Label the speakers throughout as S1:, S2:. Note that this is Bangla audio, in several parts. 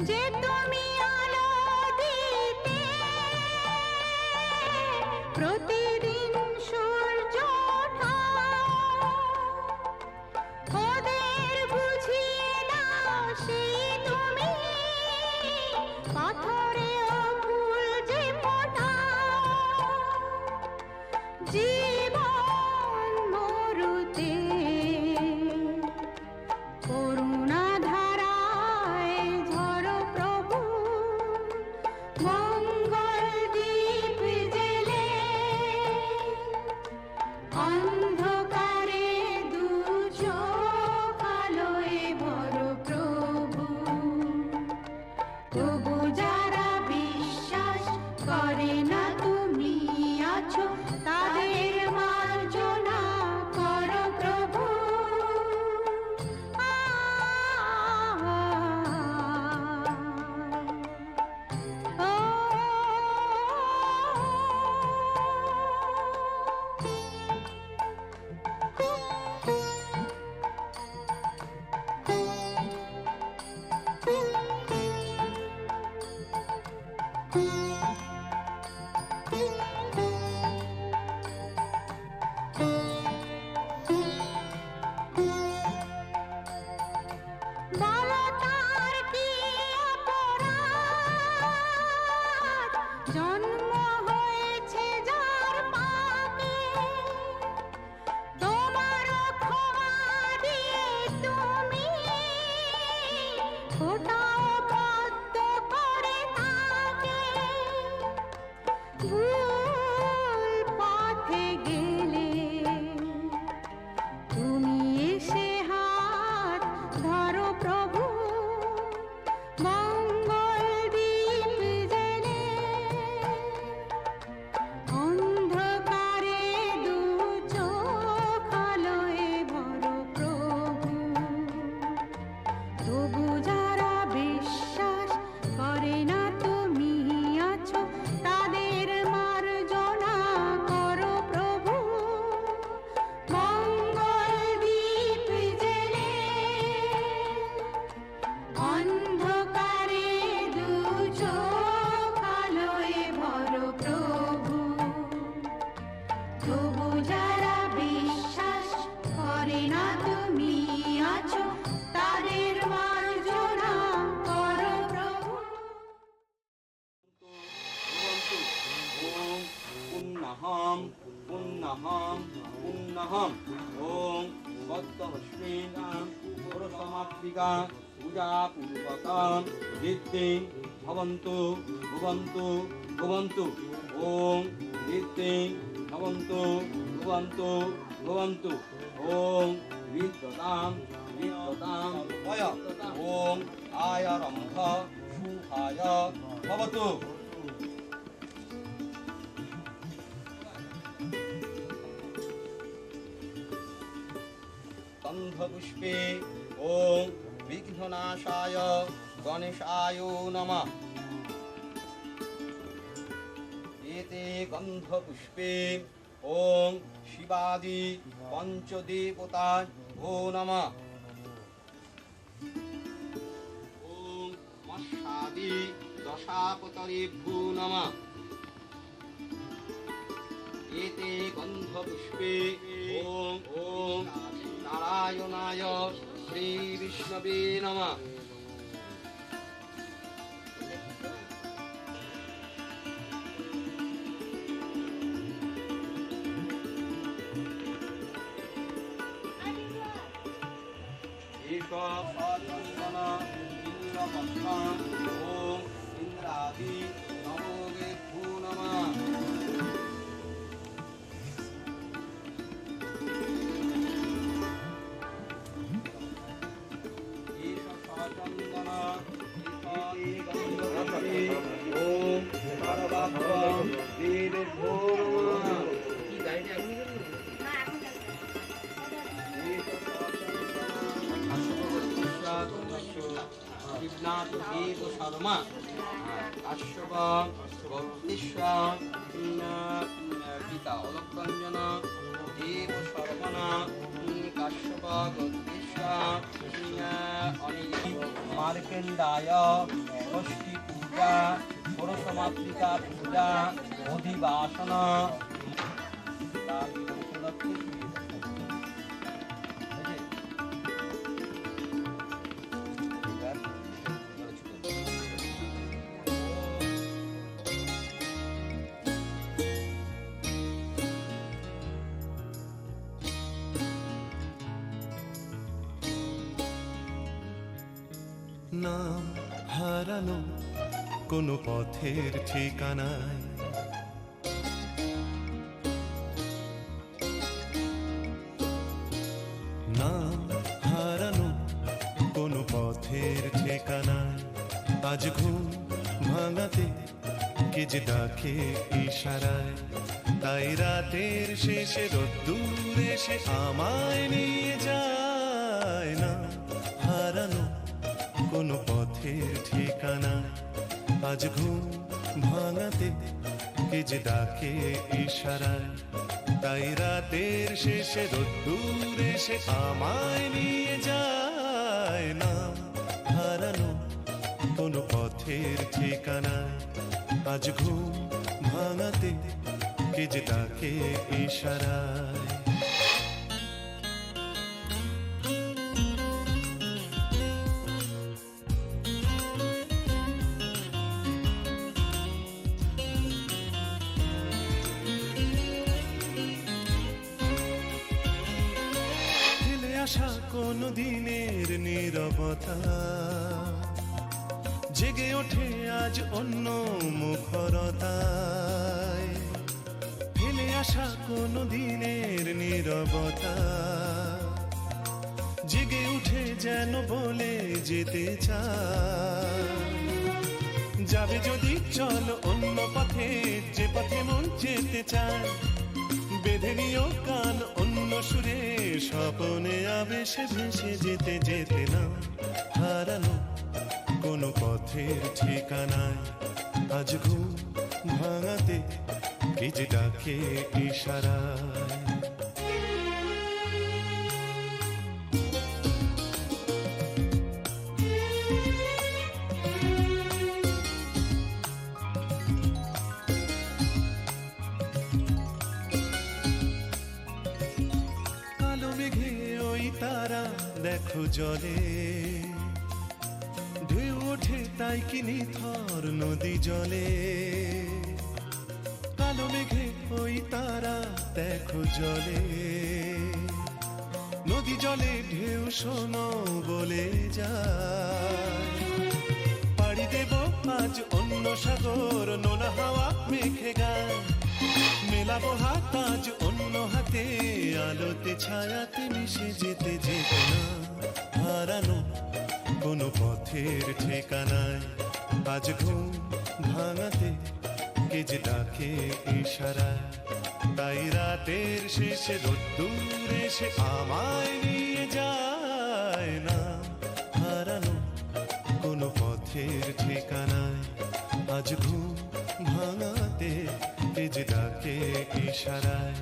S1: যে তুমি আলো দিতে প্রতিদিন সূর্য ওঠাও, ওদের বুঝিয়ে দাও সেই তুমি পাথরেও ফুল যে ফোটাও। জীবন মরুতে করুণা ধারায় ঝরো প্রভু, মঙ্গল দীপ জেলে অন্ধকারে দু চোখ আলোয় ভরো প্রভু। তবু যারা বিশ্বাস করে না তুমি আছো, তাদের মার্জনা করো প্রভু। বলো তার কি অপরাধ, জন্ম হয়েছে যার পাপে, তোমার ক্ষমা দিয়ে তুমি ফোটাও পদ্ম করে তাকে। ভুল পথে গেলে তুমি এসে হাত ধরো প্রভু, মঙ্গল দীপ জেলে অন্ধকারে দু চোখ আলোয় ভরো প্রভু। তবু যারা বিশ্বাস করে না তুমি আছো, তাদের মার্জনা করো প্রভু। মঙ্গল দীপ জেলে অন্ধকারে দু চোখ আলোয় ভরো প্রভু। তবু যারা বিশ্বাস করে না তুমি আছো, তাদের মার্জনা করো প্রভু।
S2: ওম পুণ্যহম পুণ্যহম পুণ্যহম। ওম বদ্ধহস্মিনাম পুরসমাপ্তিকা পূজা পূর্বকাম ঋদ্ধিং ভবন্তু ভুবন্তু ভুবন্তু। ওম ঋদ্ধিং ভবন্তু ভুবন্তু ভুবন্তু। ওম বিদ্যতাম বিদ্যতাম ভয়। ওম আয়ারম্ভ শুভায় ভবতু। গন্ধপুষ্পে ওম বিঘ্ননাশায় গণেশায় নমঃ। এতে গন্ধপুষ্পে ওম শিবাদি পঞ্চদেবতায় নমঃ। ওম মৎস্যাদি দশাপতরেভ্যো নমঃ। এতে গন্ধপুষ্পে ওম ওম নারায়ণায় শ্রী বিষ্ণবে নমঃ। চন্দন ইন্দ্রপত্রম ওম ইন্দ্রাদি নমোগেভ্যো নমঃ। চন্দন ওম সর্বাভ্যম দেবেভ্যো নমঃ। শিবনাথ দেব শর্মা কাশ্যপ গৌরীশ্বর পিতা অলকরঞ্জন দেব শর্মা কাশ্যপ গৌরীশ্বর অনিল মার্কেন্ডায় ষষ্ঠী পূজা ষোড়শ মাতৃকা পূজা অধিবাসন
S3: নাম হারানো কোনো পথের ঠিকানায় নাম হারানো কোনো পথের ঠিকানায় আজ ঘুম ভাঙাতে কে যে ডাকে ইশারায় তাই রাতের শেষে রোদ্দুর এসে আমায় নিয়ে যায় না হারানো কোনো পথের ঠিকানা আজ ঘুম ভাঙাতে কে যে ডাকে ইশারায় তাই রাতের শেষে রোদ্দুর এসে আমায় নিয়ে যায় না হারানো কোনো পথের ঠিকানা আজ ঘুম ভাঙাতে কে যে ডাকে ইশারায় আশা কোনো দিনের নীরবতা জেগে ওঠে আজ অন্য মুখরতায় ফেলে আসা কোনো দিনের নীরবতা জেগে উঠে যেন বলে যেতে চায় যাবে যদি চল অন্য পথে যে পথে মন যেতে চায় বেঁধে নিও কান অন্য সুরে স্বপনে আবেশে ভেসে যেতে যেতে না হারানো কোনো পথের ঠিকানায় আজ ঘুম ভাঙাতে কে যে ডাকে ইশারায় তারা দেখো জলে ঢেউ ওঠে তাই কি নিথর নদী জলে কালো মেঘে ওই তারা দেখো জলে নদী জলে ঢেউ শোনো বলে যায় পাড়ি দেব আজ অন্য সাগর নোনা হাওয়া মেঘে গায় মেলাবো হাত আজ অন্য হাতে আলোতে ছায়াতে মিশে যেতে যেতে না হারানো কোনো পথের ঠিকানায় আজ ঘুম ভাঙাতে কে যে ডাকে ইশারায় তাই রাতের শেষে রোদ্দুর এসে আমায় নিয়ে যায় না হারানো কোনো পথের ঠিকানায় আজ ঘুম ভাঙাতে কে যে ডাকে ইশারায়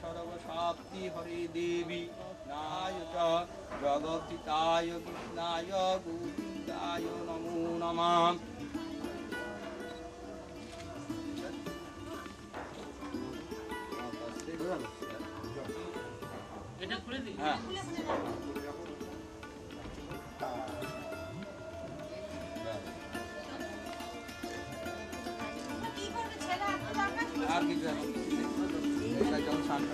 S2: সর্বশাপ্তি হরে দেবী নায় জগৎপিতায় কৃষ্ণায় গোবিন্দায় নমো নমঃ। হ্যাঁ আর কিছু যেমন শান্ত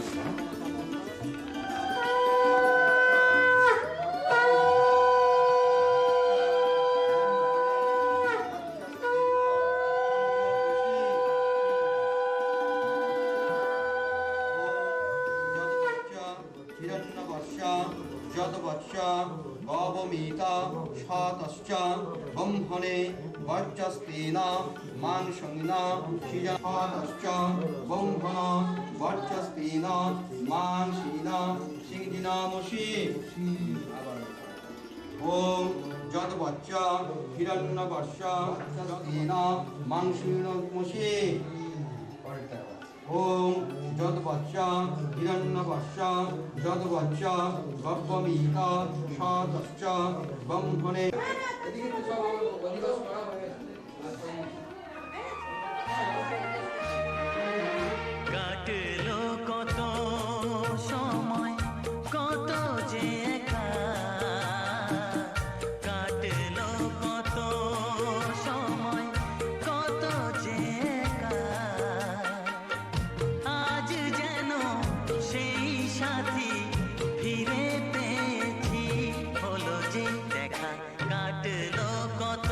S2: যদবৎস গবমিতা শতশ্চ ব্রহ্মণে বর্চস্তেন মাংসং সৃজনশ্চ ব্রহ্মণ বর্চস্তেন মাংসীন সিংহিনামসি ওম যদবচ্চ হিরণ্যবর্ষ তেন মাংসীনমসি ওম যদবচ্চ হিরণ্যবর্ষ যদবচ্চ গব্বমিত সদশ্চ ব্রহ্মণে
S4: কাটলো কত সময় কত যে একা কাটলো কত সময় কত যে একা আজ যেন সেই সাথী ফিরে পেয়েছি হলো যে দেখা কাটলো কত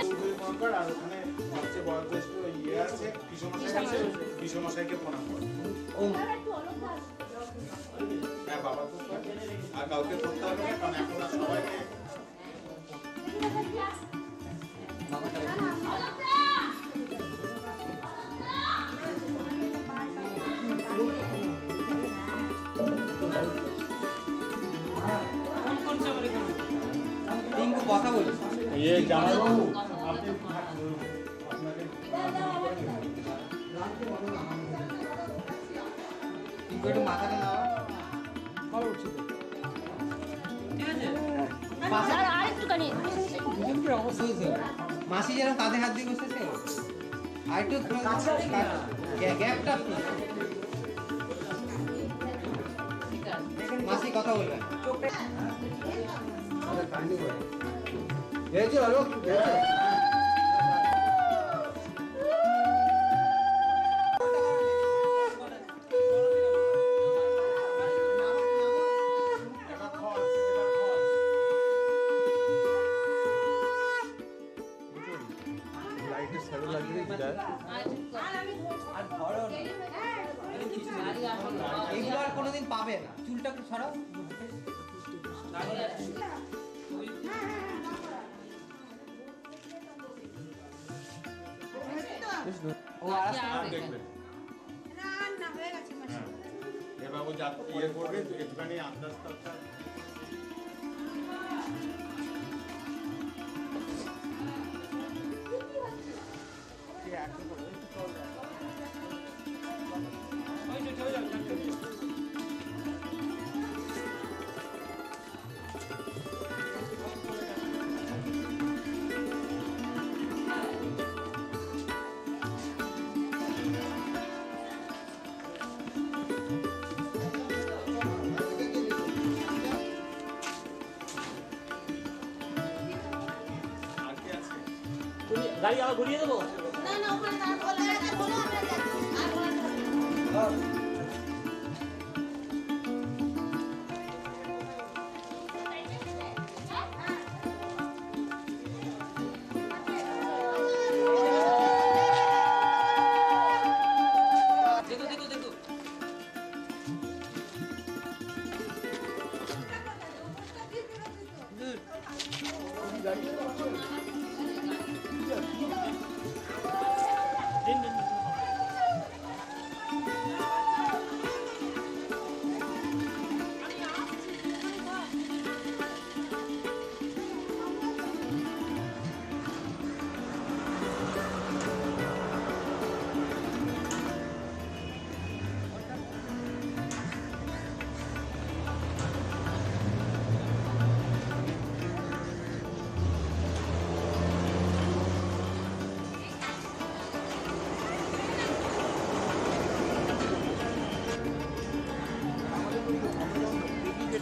S5: আর ওখানে সবচেয়ে বয়োজ্যেষ্ঠ ইয়ে আছে কৃষ্ণমশাইকে প্রণাম করো। হ্যাঁ বাবা তো আর কাউকে করতে হবে না, কারণ এখন আর সবাইকে
S2: কথা বলি
S5: ইয়ে জামাইবাবু আপনি
S2: একটু মাথাটা নাও। মাসি যেরকম কাঁধে হাত দিয়ে বসেছে আর একটু গ্যাপটা মাসি কথা বলবেন। এগুলো আর কোনোদিন পাবে না। চুলটা একটু ছড়াও।
S5: দেখবেন বাবু যা ইয়ে করবে একটুখানি আন্দাজ করতে
S6: গাড়ি আবার ঘুরিয়ে দেবো।
S1: না না ওখানে তারপরে বলো আমরা যাচ্ছি আর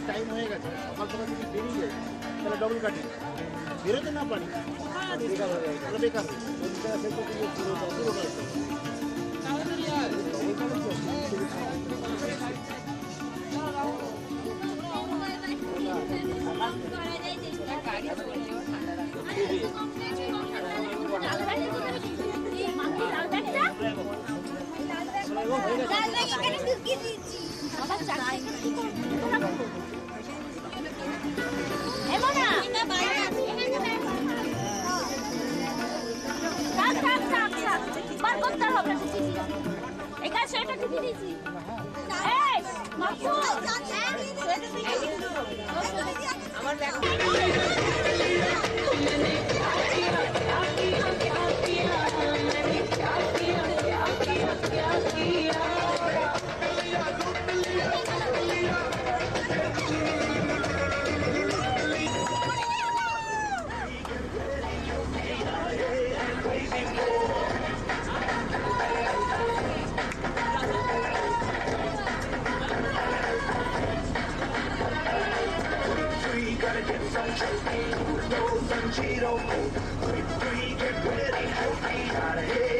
S5: টাইম হয়ে গেছে, সকাল সকাল যদি বেরিয়ে যায় তাহলে ডবল কাটিং বেরোতে না পারি তাহলে বেকার
S7: Cheeto, 3, get ready, healthy, out of here.